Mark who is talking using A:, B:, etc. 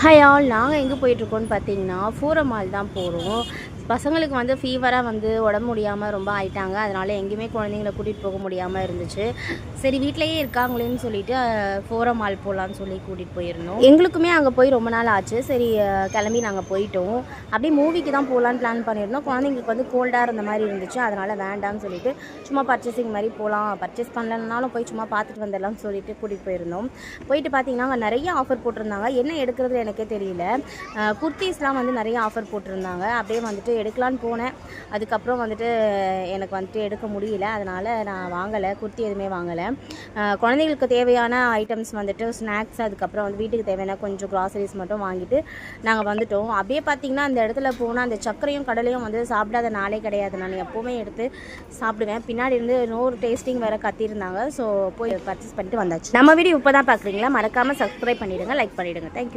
A: Hi all, நாங்கள் எங்கே போயிட்டுருக்கோன்னு பார்த்தீங்கன்னா ஃபோரம் மால் தான் போகிறோம். பசங்களுக்கு வந்து ஃபீவராக வந்து உடம்பு முடியாமல் ரொம்ப ஆயிட்டாங்க. அதனால் எங்கேயுமே குழந்தைங்கள கூட்டிகிட்டு போக முடியாமல் இருந்துச்சு. சரி வீட்டிலையே இருக்காங்களேன்னு சொல்லிட்டு ஃபோரம் மால் போகலான்னு சொல்லி கூட்டிகிட்டு போயிருந்தோம். எங்களுக்குமே அங்கே போய் ரொம்ப நாள் ஆச்சு. சரி கிளம்பி நாங்கள் போயிட்டோம். அப்படியே மூவிக்கு தான் போகலான்னு பிளான் பண்ணியிருந்தோம். குழந்தைங்களுக்கு வந்து கோல்டாக இருந்த மாதிரி இருந்துச்சு. அதனால் வேண்டாம்னு சொல்லிட்டு சும்மா பர்ச்சேசிங் மாதிரி போகலாம், பர்ச்சேஸ் பண்ணலனாலும் போய் சும்மா பார்த்துட்டு வந்துடலாம்னு சொல்லிட்டு கூட்டிகிட்டு போயிருந்தோம். போயிட்டு பார்த்தீங்கன்னா அங்கே நிறைய ஆஃபர் போட்டிருந்தாங்க. என்ன எடுக்கிறது எனக்கே தெரியல. குர்த்திஸ்லாம் வந்து நிறைய ஆஃபர் போட்டிருந்தாங்க. அப்படியே வந்துட்டு எடுக்கலான்னு போனேன். அதுக்கப்புறம் வந்துட்டு எனக்கு வந்துட்டு எடுக்க முடியல. அதனால் நான் வாங்கலை, குர்த்தி எதுவுமே வாங்கலை. குழந்தைங்களுக்கு தேவையான ஐட்டம்ஸ் வந்துட்டு ஸ்நாக்ஸ், அதுக்கப்புறம் வந்து வீட்டுக்கு தேவையான கொஞ்சம் க்ராசரிஸ் மட்டும் வாங்கிட்டு நாங்கள் வந்துட்டோம். அப்படியே பார்த்திங்கன்னா அந்த இடத்துல போனால் அந்த சர்க்கரையும் கடலையும் வந்து சாப்பிடாத நாளே கிடையாது. நான் எப்போவுமே எடுத்து சாப்பிடுவேன். பின்னாடி இருந்து நோர் டேஸ்டிங் வேறு கத்தியிருந்தாங்க. ஸோ போய் பர்ச்சேஸ் பண்ணிட்டு வந்தாச்சு. நம்ம வீடியோ இப்போ தான் பார்க்குறீங்களா? மறக்காமல் சப்ஸ்கிரைப் பண்ணிவிடுங்க, லைக் பண்ணிவிடுங்க. தேங்க்யூ.